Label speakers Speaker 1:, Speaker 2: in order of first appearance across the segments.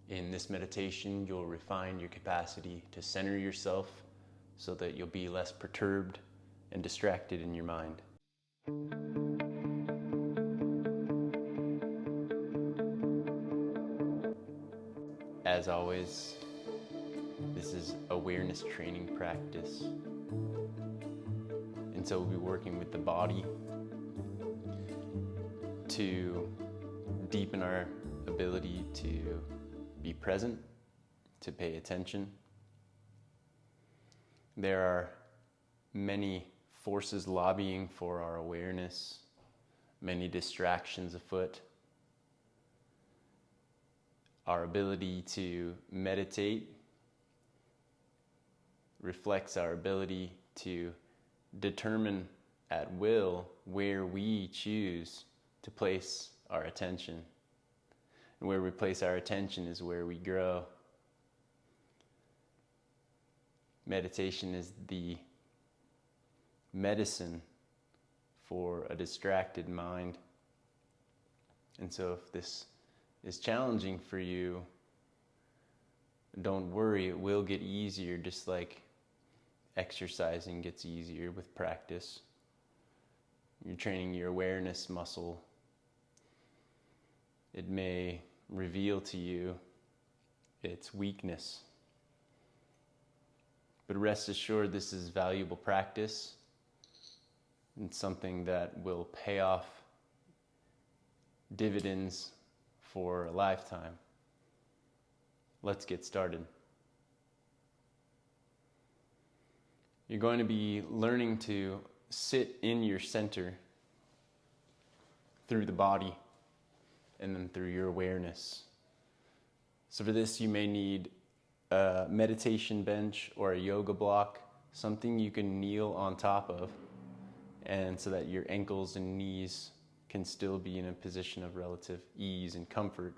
Speaker 1: In this meditation, you'll refine your capacity to center yourself so that you'll be less perturbed and distracted in your mind. As always, this is awareness training practice. And so we'll be working with the body to deepen our ability to be present, to pay attention. There are many forces lobbying for our awareness, many distractions afoot. Our ability to meditate reflects our ability to determine at will where we choose to place our attention. And where we place our attention is where we grow. Meditation is the medicine for a distracted mind. And so if this is challenging for you, don't worry, it will get easier, just like exercising gets easier with practice. You're training your awareness muscle. It may reveal to you its weakness. But rest assured, this is valuable practice and something that will pay off dividends for a lifetime. Let's get started. You're going to be learning to sit in your center through the body and then through your awareness. So for this, you may need a meditation bench or a yoga block, something you can kneel on top of, and so that your ankles and knees can still be in a position of relative ease and comfort.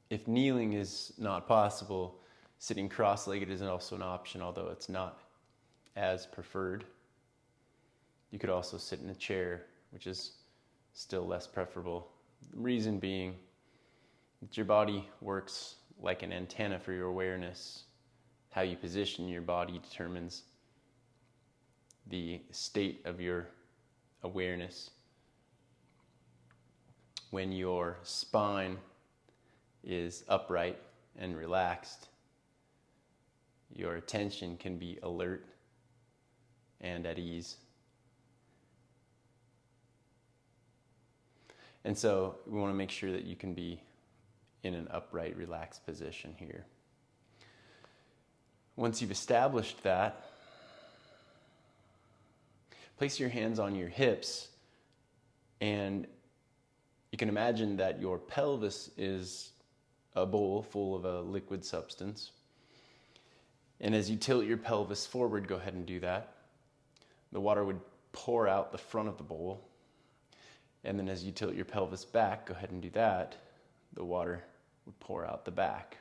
Speaker 1: If kneeling is not possible, sitting cross-legged is also an option, although it's not as preferred. You could also sit in a chair, which is still less preferable. The reason being that your body works like an antenna for your awareness. How you position your body determines the state of your awareness. When your spine is upright and relaxed, your attention can be alert and at ease. And so we want to make sure that you can be in an upright, relaxed position here. Once you've established that, place your hands on your hips, and you can imagine that your pelvis is a bowl full of a liquid substance. And as you tilt your pelvis forward, go ahead and do that. The water would pour out the front of the bowl. And then as you tilt your pelvis back, go ahead and do that. The water would pour out the back.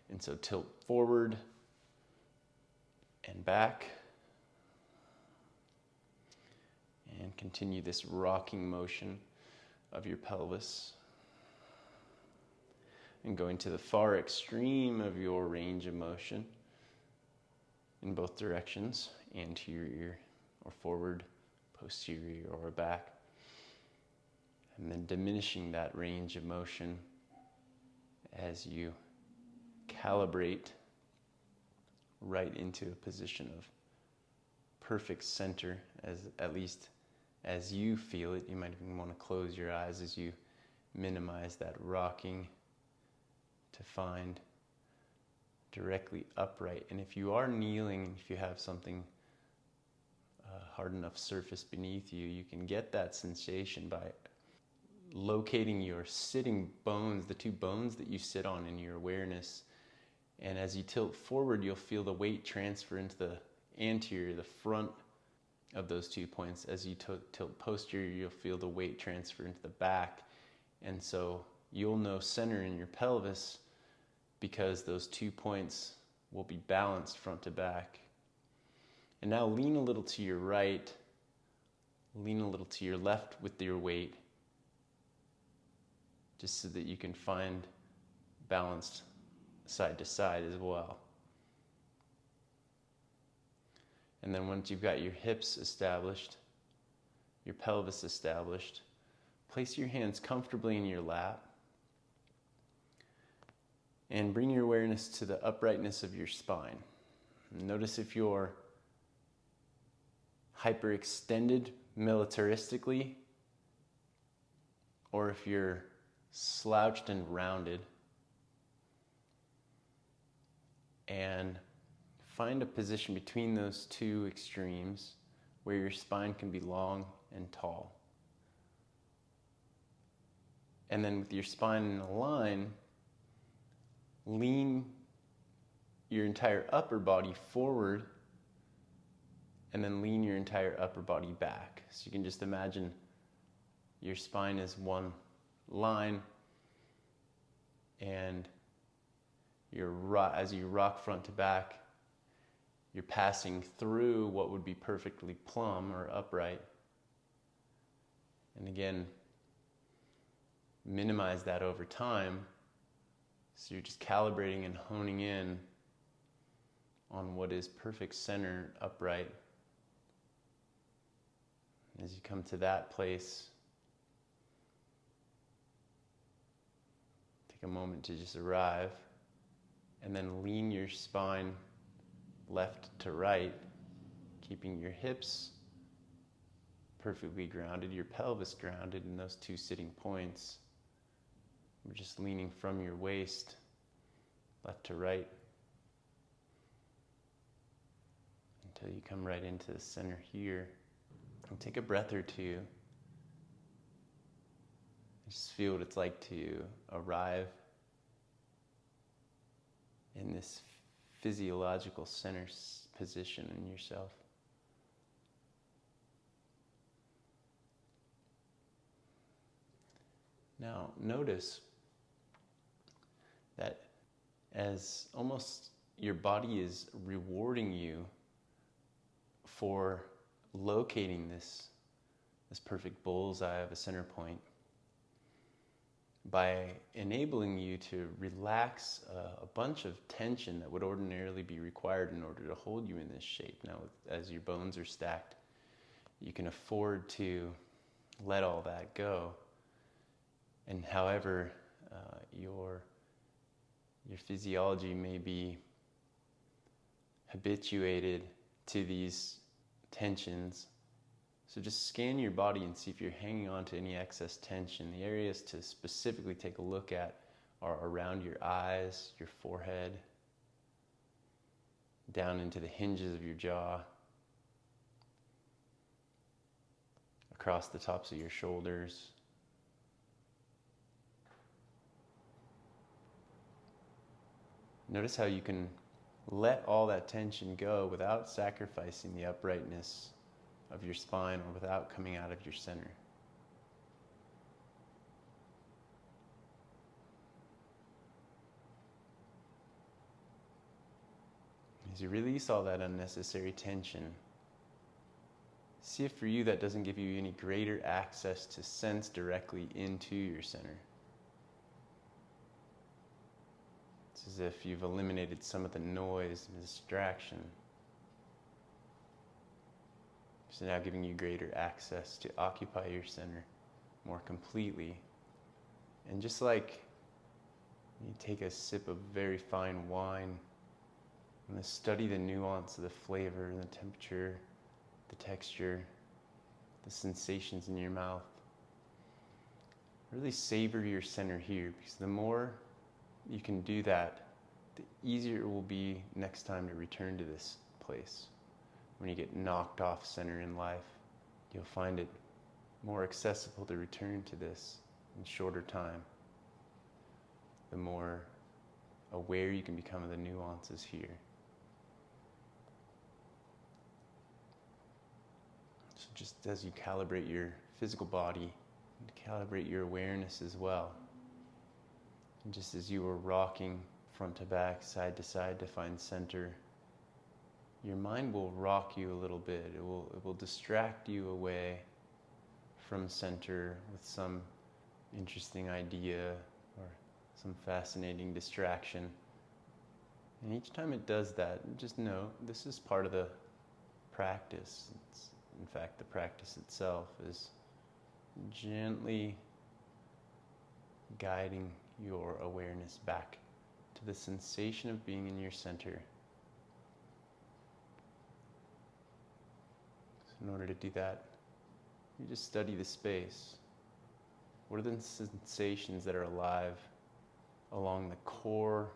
Speaker 1: And so tilt forward and back. And continue this rocking motion of your pelvis. And going to the far extreme of your range of motion in both directions, anterior or forward, posterior or back. And then diminishing that range of motion as you calibrate right into a position of perfect center, at least as you feel it. You might even want to close your eyes as you minimize that rocking to find directly upright. And if you are kneeling, if you have something hard enough surface beneath you, you can get that sensation by locating your sitting bones, the two bones that you sit on, in your awareness. And as you tilt forward, you'll feel the weight transfer into the anterior, the front of those 2 points. As you tilt posterior, you'll feel the weight transfer into the back. And so you'll know center in your pelvis because those 2 points will be balanced front to back. And now lean a little to your right, lean a little to your left with your weight just so that you can find balanced side to side as well. And then once you've got your hips established, your pelvis established, place your hands comfortably in your lap and bring your awareness to the uprightness of your spine. Notice if you're hyperextended militaristically or if you're slouched and rounded. And find a position between those two extremes where your spine can be long and tall. And then with your spine in a line, lean your entire upper body forward and then lean your entire upper body back. So you can just imagine your spine is one line, and as you rock front to back, you're passing through what would be perfectly plumb or upright. And again, minimize that over time. So you're just calibrating and honing in on what is perfect center, upright. As you come to that place, take a moment to just arrive, and then lean your spine left to right, keeping your hips perfectly grounded, your pelvis grounded in those two sitting points. We're just leaning from your waist left to right until you come right into the center here. And take a breath or two. Just feel what it's like to arrive in this physiological center position in yourself. Now, notice that as almost your body is rewarding you for locating this perfect bullseye of a center point, by enabling you to relax a bunch of tension that would ordinarily be required in order to hold you in this shape. Now, as your bones are stacked, you can afford to let all that go. And however, your physiology may be habituated to these tensions. So just scan your body and see if you're hanging on to any excess tension. The areas to specifically take a look at are around your eyes, your forehead, down into the hinges of your jaw, across the tops of your shoulders. Notice how you can let all that tension go without sacrificing the uprightness of your spine or without coming out of your center. As you release all that unnecessary tension, see if for you that doesn't give you any greater access to sense directly into your center. It's as if you've eliminated some of the noise and distraction. So now giving you greater access to occupy your center more completely. And just like you take a sip of very fine wine and study the nuance of the flavor and the temperature, the texture, the sensations in your mouth. Really savor your center here, because the more you can do that, the easier it will be next time to return to this place. When you get knocked off center in life, you'll find it more accessible to return to this in shorter time. The more aware you can become of the nuances here. So just as you calibrate your physical body, calibrate your awareness as well. And just as you were rocking front to back, side to side to find center, your mind will rock you a little bit. It will distract you away from center with some interesting idea or some fascinating distraction. And each time it does that, just know this is part of the practice. In fact, the practice itself is gently guiding your awareness back to the sensation of being in your center. So in order to do that, you just study the space. What are the sensations that are alive along the core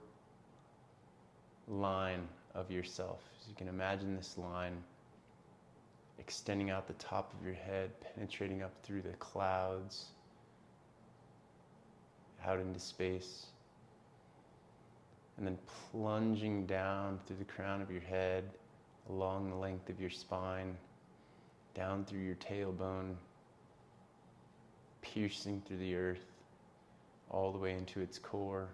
Speaker 1: line of yourself? So you can imagine this line extending out the top of your head, penetrating up through the clouds, out into space, and then plunging down through the crown of your head, along the length of your spine, down through your tailbone, piercing through the earth, all the way into its core.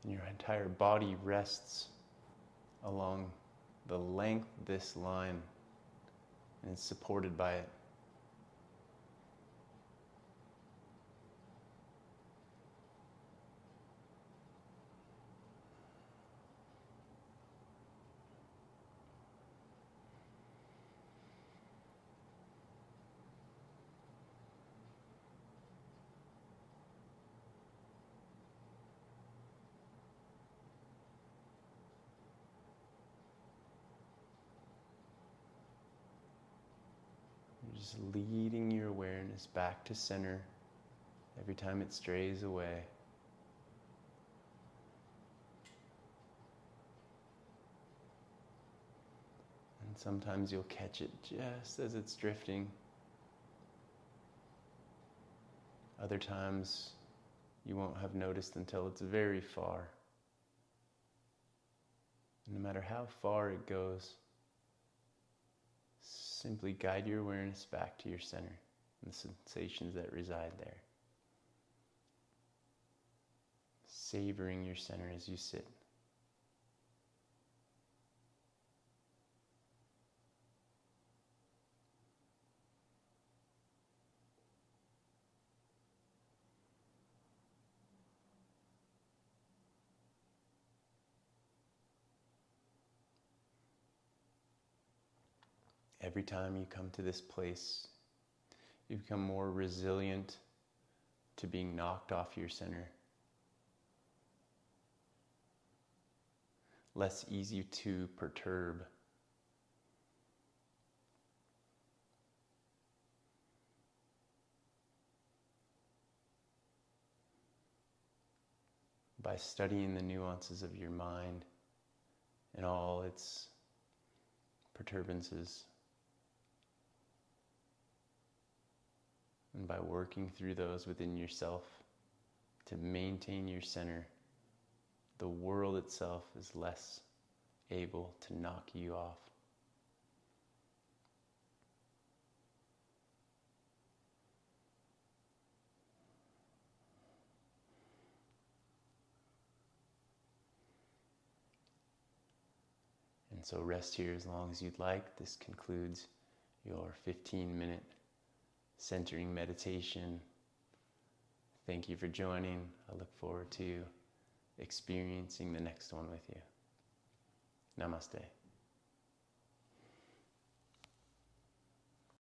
Speaker 1: And your entire body rests along the length of this line and is supported by it. Just leading your awareness back to center every time it strays away. And sometimes you'll catch it just as it's drifting. Other times you won't have noticed until it's very far. And no matter how far it goes, simply guide your awareness back to your center and the sensations that reside there. Savoring your center as you sit. Every time you come to this place, you become more resilient to being knocked off your center. Less easy to perturb. By studying the nuances of your mind and all its perturbances, and by working through those within yourself to maintain your center, the world itself is less able to knock you off. And so rest here as long as you'd like. This concludes your 15-minute centering meditation. Thank you for joining. I look forward to experiencing the next one with you. Namaste.